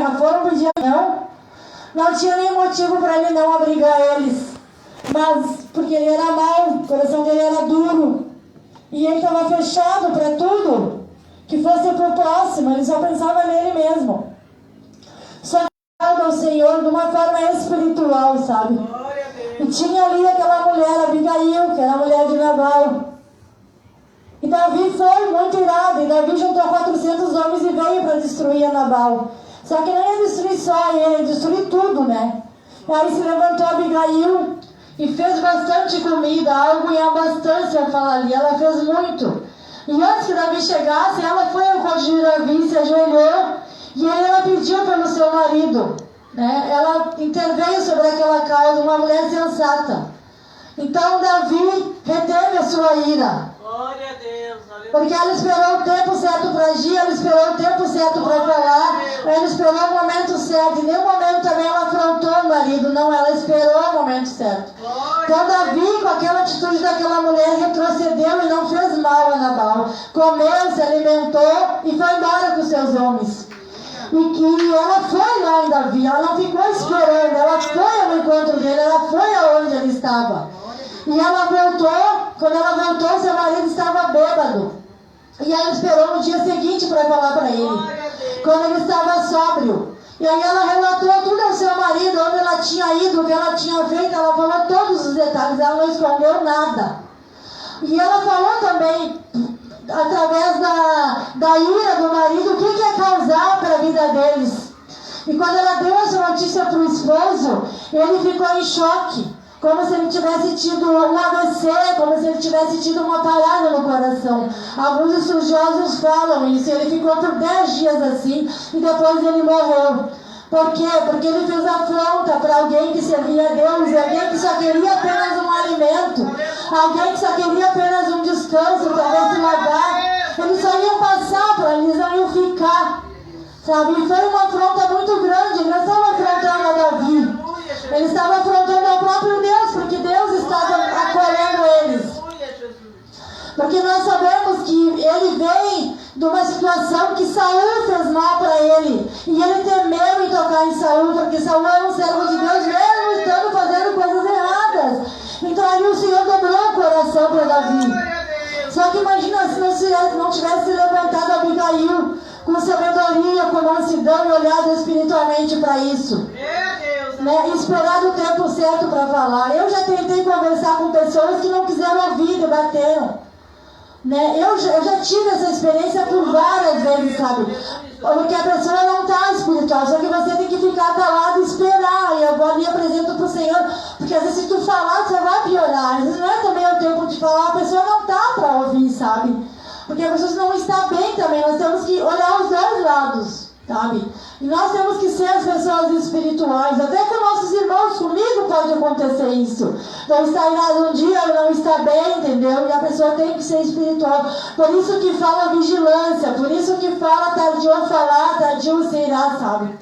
guerra, foram pedir não tinha nenhum motivo para ele não abrigar eles, mas porque ele era mau, o coração dele era duro, e ele estava fechado para tudo que fosse para o próximo, ele só pensava nele mesmo. Só que ao Senhor de uma forma espiritual, sabe? E tinha ali aquela mulher, Abigail, que era a mulher de Nabal. E Davi foi muito irado, e Davi juntou 400 homens e veio para destruir a Nabal. Só que não ia destruir só ele, ia destruir tudo, né? E aí se levantou Abigail e fez bastante comida, algo em abastância, fala ali, ela fez muito. E antes que Davi chegasse, ela foi ao cônjuge de Davi, se ajoelhou, e aí ela pediu pelo seu marido, né? Ela interveio sobre aquela causa, uma mulher sensata. Então Davi reteve a sua ira. Glória a Deus, porque ela esperou o tempo certo para agir, ela esperou o tempo certo para falar, ela esperou o momento certo. Em nenhum momento também ela afrontou o marido, não, ela esperou o momento certo. Então Davi, com aquela atitude daquela mulher, retrocedeu e não fez mal a Nabal. Comeu, se alimentou e foi embora com seus homens. E que ela foi lá em Davi, ela não ficou esperando, ela foi ao encontro dele, ela foi aonde ele estava. E ela voltou, quando ela voltou, seu marido estava bêbado. E ela esperou no dia seguinte para falar para ele, quando ele estava sóbrio. E aí ela relatou tudo ao seu marido, onde ela tinha ido, o que ela tinha feito, ela falou todos os detalhes, ela não escondeu nada. E ela falou também, através da ira do marido, o que ia causar para a vida deles. E quando ela deu essa notícia para o esposo, ele ficou em choque. Como se ele tivesse tido um AVC, como se ele tivesse tido uma parada no coração. Alguns estudiosos falam isso. Ele ficou por 10 dias assim e depois ele morreu. Por quê? Porque ele fez afronta para alguém que servia a Deus, alguém que só queria apenas um alimento, alguém que só queria apenas um descanso, talvez se lavar. Eles só iam passar para ali, eles não iam ficar. Sabe? E foi uma afronta muito grande. Ele não estava afrontando a Davi. Ele estava afrontando ao próprio Deus, porque Deus estava acolhendo eles. Porque nós sabemos que ele vem de uma situação que Saul fez mal para ele. E ele temeu em tocar em Saul, porque Saul era um servo de Deus, mesmo estando fazendo coisas erradas. Então ali o Senhor dobrou o coração para Davi. Só que imagina se não tivesse se levantado Abigail com sabedoria, com mansidão e olhado espiritualmente para isso. Né, esperar o tempo certo para falar. Eu já tentei conversar com pessoas que não quiseram ouvir, debateram. Né? Eu já tive essa experiência por várias vezes, sabe? Porque a pessoa não está espiritual, só que você tem que ficar calado e esperar. E eu vou ali e apresento para o Senhor, porque às vezes se tu falar, você vai piorar. Às vezes não é também o tempo de falar, a pessoa não está para ouvir, sabe? Porque a pessoa não está bem também, nós temos que olhar os dois lados. Sabe? E nós temos que ser as pessoas espirituais. Até com nossos irmãos, comigo pode acontecer isso. Não está irado um dia e não está bem, entendeu? E a pessoa tem que ser espiritual. Por isso que fala vigilância, por isso que fala tardio falar, tardio se irá, sabe?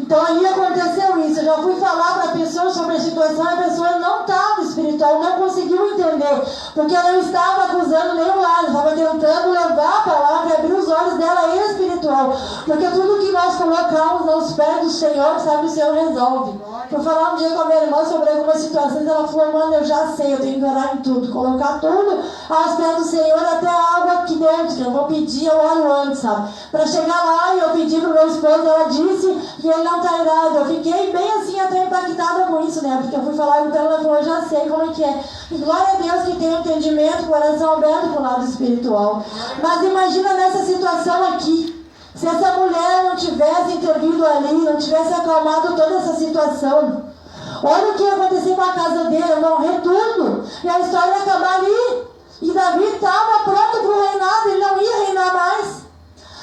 Então ali aconteceu isso. Eu já fui falar para a pessoa sobre a situação, a pessoa não estava espiritual, não conseguiu entender, porque ela não estava acusando nenhum lado, estava tentando levar a palavra e abrir os olhos dela espiritual, porque tudo que nós colocamos aos pés do Senhor, sabe, o Senhor resolve. Eu falar um dia com a minha irmã sobre algumas situações, ela falou, mano, eu já sei, eu tenho que orar em tudo, colocar tudo aos pés do Senhor, até a água aqui dentro, que eu vou pedir, eu oro antes, sabe? Para chegar lá e eu pedi para o meu esposo, ela disse que ele não está irado. Eu fiquei bem assim, até impactada com isso, né? Porque eu fui falar com ela, ela falou, eu já sei como é que é. E glória a Deus que tem um entendimento, coração aberto para o lado espiritual. Mas imagina nessa situação aqui. Se essa mulher não tivesse intervindo ali, não tivesse acalmado toda essa situação, olha o que ia acontecer com a casa dele, ia morrer tudo, e a história ia acabar ali. E Davi estava pronto para o reinado, ele não ia reinar mais.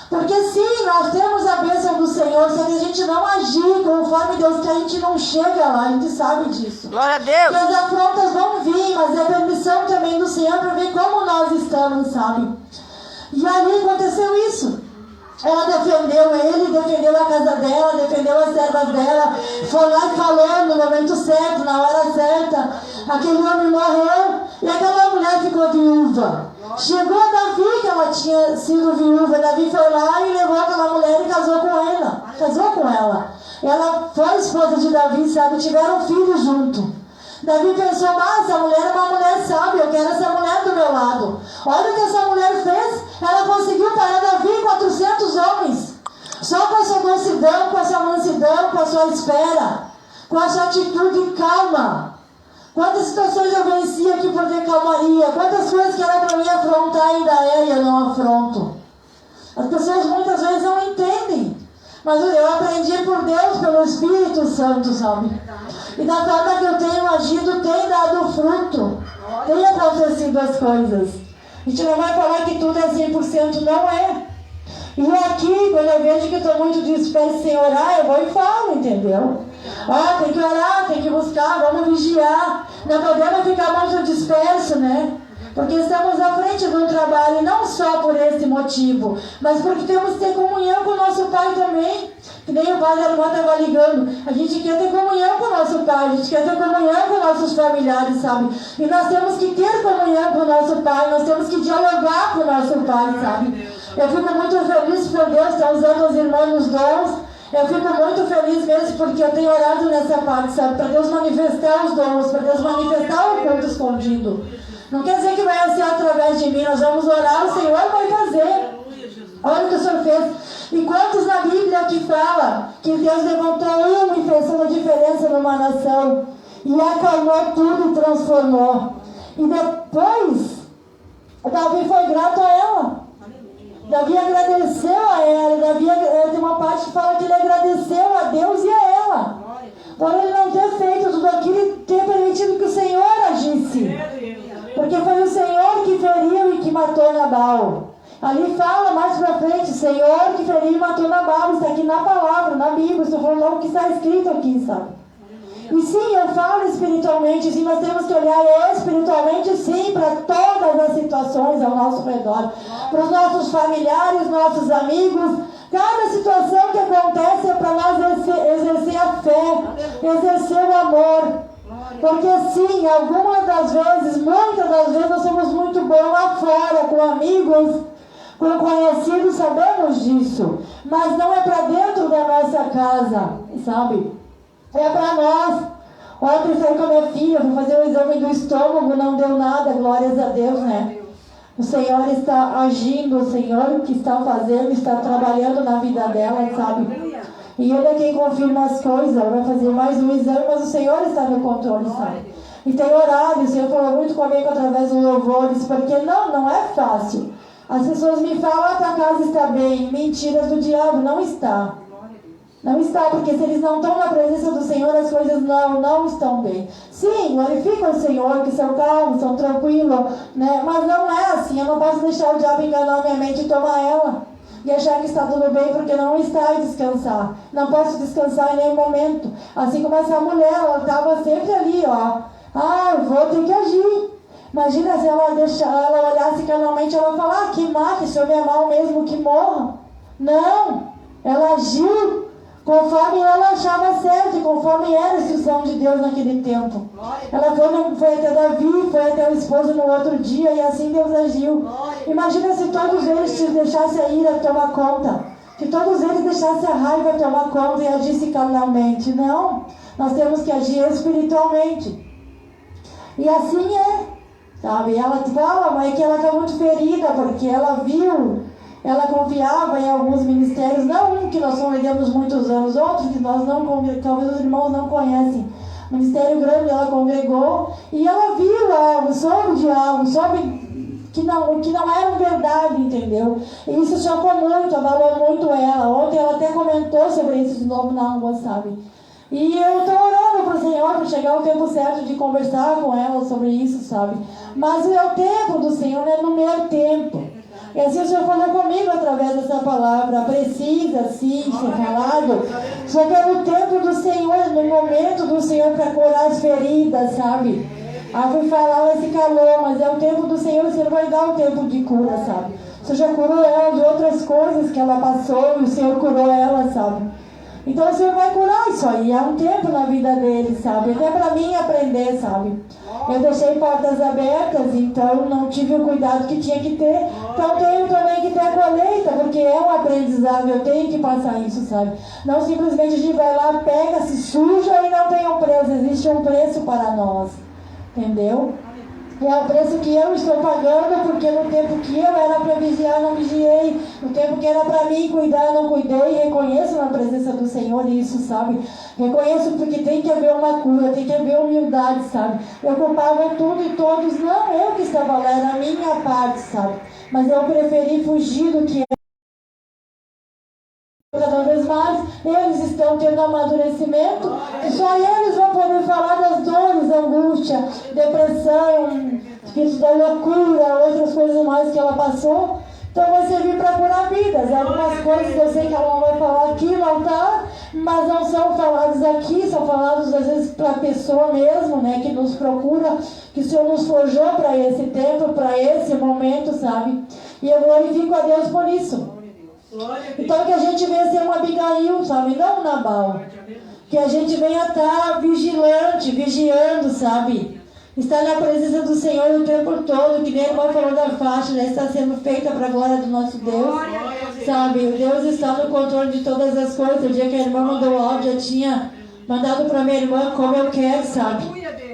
Porque sim, nós temos a bênção do Senhor, só que a gente não agir conforme Deus quer, a gente não chega lá, a gente sabe disso. Glória a Deus. E as afrontas vão vir, mas é permissão também do Senhor para ver como nós estamos, sabe? E ali aconteceu isso. Ela defendeu ele, defendeu a casa dela, defendeu as servas dela, foi lá e falou no momento certo, na hora certa. Aquele homem morreu e aquela mulher ficou viúva. Chegou a Davi, que ela tinha sido viúva. Davi foi lá e levou aquela mulher e casou com ela. esposa de Davi, sabe, tiveram um filho junto. Davi pensou, essa mulher é uma mulher sábia, eu quero essa mulher do meu lado. Olha o que essa mulher fez, ela conseguiu parar Davi e 400 homens. Só com a sua mansidão, com a sua mansidão, com a sua espera, com a sua atitude calma. Quantas situações eu venci aqui por ter calmaria, quantas coisas que era para mim afrontar ainda é e eu não afronto. As pessoas muitas vezes não entendem, mas eu aprendi por Deus, pelo Espírito Santo, sabe? E da forma que eu tenho agido, tem dado fruto, tem acontecido as coisas. A gente não vai falar que tudo é 100%, não é. E aqui, quando eu vejo que eu estou muito disperso sem orar, eu vou e falo, entendeu? Tem que orar, tem que buscar, vamos vigiar. Não podemos ficar muito disperso, né? Porque estamos à frente do trabalho, e não só por esse motivo, mas porque temos que ter comunhão com o nosso Pai também. Que nem o Padre Armando estava ligando. A gente quer ter comunhão com o nosso Pai, a gente quer ter comunhão com nossos familiares, sabe? E nós temos que ter comunhão com o nosso Pai, nós temos que dialogar com o nosso Pai, sabe? Eu fico muito feliz por Deus estar usando os irmãos nos dons. Eu fico muito feliz mesmo porque eu tenho orado nessa parte, sabe? Para Deus manifestar os dons, para Deus manifestar o culto escondido. Não quer dizer que vai ser através de mim, nós vamos orar, o Senhor vai fazer. Olha o que o Senhor fez. E quantos na Bíblia que fala que Deus levantou um e fez uma diferença numa nação e acalmou tudo e transformou. E depois, Davi foi grato a ela. Davi agradeceu a ela. Davi tem uma parte que fala que ele agradeceu a Deus e a ela. Por ele não ter feito tudo aquilo e ter permitido que o Senhor agisse. Porque foi o Senhor que feriu e que matou Nabal. Ali fala mais pra frente, Senhor que feriu e matou Nabal. Está aqui na palavra, na Bíblia. Estou falando o que está escrito aqui, sabe? E sim, eu falo espiritualmente, sim, nós temos que olhar espiritualmente, sim, para todas as situações ao nosso redor. Para os nossos familiares, nossos amigos. Cada situação que acontece é para nós exercer a fé, exercer o amor. Porque sim, algumas das vezes, muitas das vezes, nós somos muito bons lá fora, com amigos, com conhecidos, sabemos disso. Mas não é para dentro da nossa casa, sabe? É para nós. Ontem saí com a minha filha, fui fazer o exame do estômago, não deu nada, glórias a Deus, né? O Senhor está agindo, o Senhor que está fazendo, está trabalhando na vida dela, sabe? E Ele é quem confirma as coisas, vai fazer mais um exame, mas o Senhor está no controle, sabe? E tem orado, o Senhor falou muito comigo através dos louvores, porque não é fácil. As pessoas me falam, tua casa está bem, mentiras do diabo, não está. Não está, porque se eles não estão na presença do Senhor, as coisas não estão bem. Sim, glorificam o Senhor, que são calmos, são tranquilos, né? Mas não é assim, eu não posso deixar o diabo enganar minha mente e tomar ela. E achar que está tudo bem, porque não está e descansar. Não posso descansar em nenhum momento. Assim como essa mulher, ela estava sempre ali, ó. Eu vou ter que agir. Imagina se ela olhasse carnalmente, ela falar, que mate, se eu me amar mesmo que morra. Não, ela agiu conforme ela achava certo, e conforme era a instrução de Deus naquele tempo. Ela foi até Davi, foi até o esposo no outro dia, e assim Deus agiu. Imagina se todos eles deixassem a ira tomar conta, se todos eles deixassem a raiva tomar conta e agissem carnalmente. Não, nós temos que agir espiritualmente. E assim é, sabe? Ela fala, mas é que ela está muito ferida, porque ela viu. Ela confiava em alguns ministérios, não um que nós congregamos muitos anos, outro que nós não congregamos, talvez os irmãos não conhecem. Ministério grande ela congregou e ela viu algo, soube de algo, soube que não era verdade, entendeu? E isso chocou muito, abalou muito ela. Ontem ela até comentou sobre isso de novo na rua, sabe? E eu estou orando para o Senhor para chegar o tempo certo de conversar com ela sobre isso, sabe? Mas é o tempo do Senhor, é no meu tempo. E assim o Senhor falou comigo através dessa palavra. Precisa sim ser falado. Só que é no tempo do Senhor, no momento do Senhor para curar as feridas, sabe? Fui falar, ela se calou, mas é o tempo do Senhor, o Senhor vai dar o tempo de cura, sabe? O Senhor já curou ela de outras coisas que ela passou e o Senhor curou ela, sabe? Então o Senhor vai curar isso aí, há um tempo na vida dele, sabe? Até para mim aprender, sabe? Eu deixei portas abertas, então não tive o cuidado que tinha que ter. Então tenho creio também que tem a colheita, porque é um aprendizado, eu tenho que passar isso, sabe? Não simplesmente a gente vai lá, pega, se suja e não tem um preço, existe um preço para nós, entendeu? É o preço que eu estou pagando, porque no tempo que eu era para vigiar, não vigiei. No tempo que era para mim cuidar, não cuidei. Reconheço na presença do Senhor isso, sabe? Reconheço porque tem que haver uma cura, tem que haver humildade, sabe? Eu culpava tudo e todos, não eu que estava lá, era a minha parte, sabe? Mas eu preferi fugir do que cada vez mais, eles estão tendo amadurecimento, e só eles vão poder falar das dores, angústia, depressão, espírito da loucura, outras coisas mais que ela passou. Então vai servir para curar vidas. Algumas coisas eu sei que ela não vai falar aqui no altar, mas não são faladas aqui, são faladas às vezes para a pessoa mesmo, né, que nos procura, que o Senhor nos forjou para esse tempo, para esse momento, sabe? E eu glorifico a Deus por isso. Então que a gente venha ser uma Abigail, sabe? Não um Nabal. Que a gente venha estar vigilante, vigiando, sabe? Estar na presença do Senhor o tempo todo, que nem a irmã falou da faixa, já está sendo feita para a glória do nosso Deus. Sabe? O Deus está no controle de todas as coisas. O dia que a irmã mandou o áudio, já tinha mandado para minha irmã como eu quero, sabe?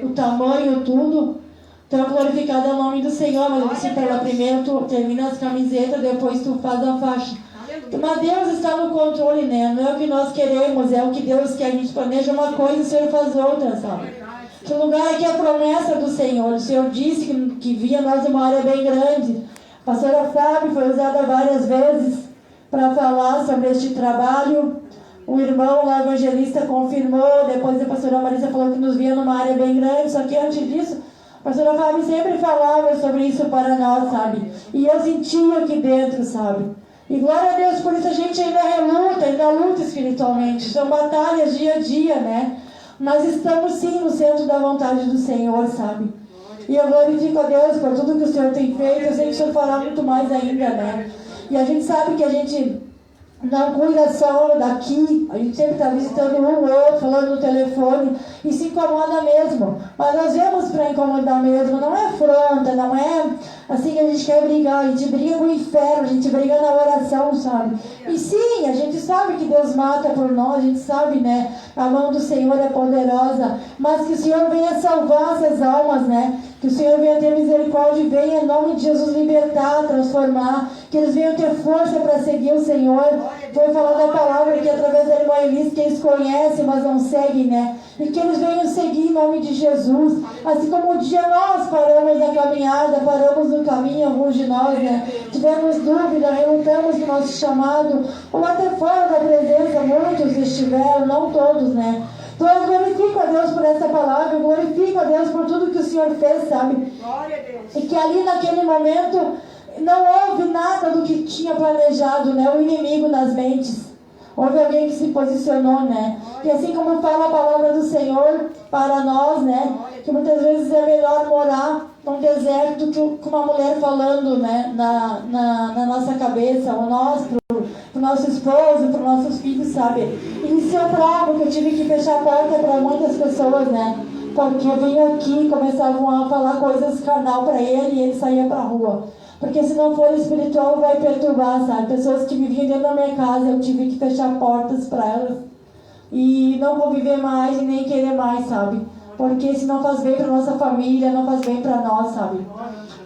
O tamanho, tudo. Então, glorificado é o nome do Senhor. Mas eu disse para ela, primeiro tu termina as camisetas, depois tu faz a faixa. Mas Deus está no controle, né? Não é o que nós queremos, é o que Deus quer. A gente planeja uma coisa e o Senhor faz outra, sabe? Esse lugar aqui é a promessa do Senhor. O Senhor disse que via nós uma área bem grande. A pastora Fábio foi usada várias vezes para falar sobre este trabalho. O irmão lá, evangelista, confirmou. Depois a pastora Marisa falou que nos via numa área bem grande. Só que antes disso, a pastora Fábio sempre falava sobre isso para nós, sabe? E eu sentia aqui dentro, sabe? E glória a Deus, por isso a gente ainda luta espiritualmente. São batalhas dia a dia, né? Nós estamos sim no centro da vontade do Senhor, sabe? E eu glorifico a Deus por tudo que o Senhor tem feito. Eu sei que o Senhor fará muito mais ainda, né? E a gente sabe que a gente não cuida só daqui, a gente sempre está visitando um ou outro, falando no telefone, e se incomoda mesmo. Mas nós vemos para incomodar mesmo, não é afronta, não é assim que a gente quer brigar, a gente briga com o inferno, a gente briga na oração, sabe? E sim, a gente sabe que Deus mata por nós, a gente sabe, né? A mão do Senhor é poderosa, mas que o Senhor venha salvar essas almas, né? Que o Senhor venha ter misericórdia e venha, em nome de Jesus, libertar, transformar. Que eles venham ter força para seguir o Senhor. Foi falando a palavra que através da irmã Elis, que eles conhecem, mas não seguem, né? E que eles venham seguir em nome de Jesus. Assim como um dia nós paramos na caminhada, paramos no caminho, alguns de nós, né? Tivemos dúvida, relutamos no nosso chamado, ou até fora da presença, muitos estiveram, não todos, né? Então eu glorifico a Deus por essa palavra, eu glorifico a Deus por tudo que o Senhor fez, sabe? Glória a Deus. E que ali naquele momento não houve nada do que tinha planejado, né? O inimigo nas mentes. Houve alguém que se posicionou, né? E assim como fala a palavra do Senhor para nós, né? Que muitas vezes é melhor morar num deserto do que uma mulher falando, né? Na nossa cabeça, ou nós, pro nosso esposo, para os nossos filhos, sabe? E isso eu provo que eu tive que fechar a porta para muitas pessoas, né? Porque eu venho aqui e começavam a falar coisas carnal para ele e ele saía para a rua. Porque se não for espiritual vai perturbar, sabe? Pessoas que viviam dentro da minha casa, eu tive que fechar portas para elas. E não conviver mais e nem querer mais, sabe? Porque se não faz bem para nossa família, não faz bem para nós, sabe?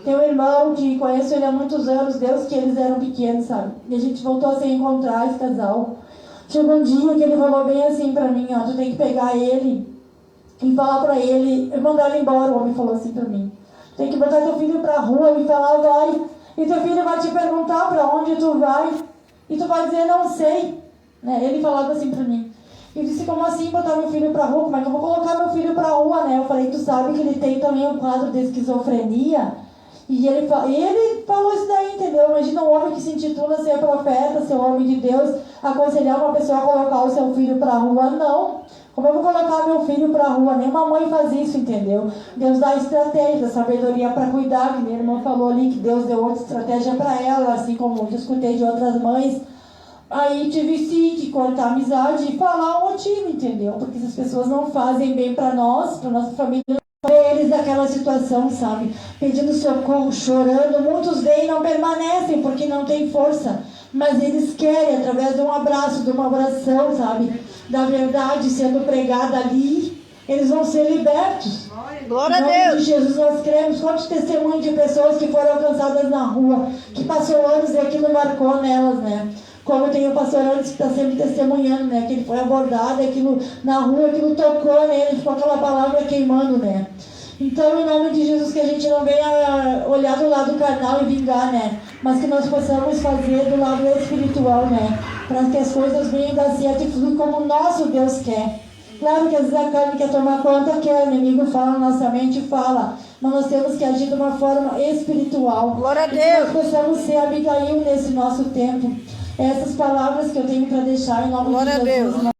Tem um irmão que conheço ele há muitos anos, Deus que eles eram pequenos, sabe? E a gente voltou a se encontrar, esse casal. Chegou um dia que ele falou bem assim pra mim, ó, tu tem que pegar ele e falar pra ele, eu mandar ele embora, o homem falou assim pra mim. Tem que botar teu filho pra rua e falar, vai. E teu filho vai te perguntar pra onde tu vai. E tu vai dizer, não sei. Né? Ele falava assim pra mim. Eu disse, como assim botar meu filho pra rua? Como é que eu vou colocar meu filho pra rua, né? Eu falei, tu sabe que ele tem também um quadro de esquizofrenia? E ele falou isso daí, entendeu? Imagina um homem que se intitula ser profeta, ser homem de Deus, aconselhar uma pessoa a colocar o seu filho pra rua. Não. Como eu vou colocar meu filho pra rua? Nenhuma mãe faz isso, entendeu? Deus dá estratégia, sabedoria para cuidar. Que minha irmã falou ali que Deus deu outra estratégia para ela, assim como eu escutei de outras mães. Aí tive sim que cortar a amizade e falar o motivo, entendeu? Porque se as pessoas não fazem bem para nós, para nossa família, não eles daquela situação, sabe? Pedindo socorro, chorando. Muitos vêm e não permanecem porque não tem força. Mas eles querem, através de um abraço, de uma oração, sabe? Da verdade sendo pregada ali, eles vão ser libertos. Glória a Deus. Em nome de Jesus nós cremos. Quantos testemunhos de pessoas que foram alcançadas na rua, que passou anos e aquilo marcou nelas, né? Como tem o pastor Anderson que está sempre testemunhando, né? Que ele foi abordado, aquilo na rua, aquilo tocou nele, ficou aquela palavra queimando, né? Então, em nome de Jesus, que a gente não venha olhar do lado carnal e vingar, né? Mas que nós possamos fazer do lado espiritual, né? Para que as coisas venham dar certo e fluir como o nosso Deus quer. Claro que às vezes a carne quer tomar conta, quer, o inimigo fala na nossa mente, fala. Mas nós temos que agir de uma forma espiritual. Glória a Que Deus. nós possamos ser Abigail nesse nosso tempo. Essas palavras que eu tenho para deixar em nome Glória de a Jesus. Deus.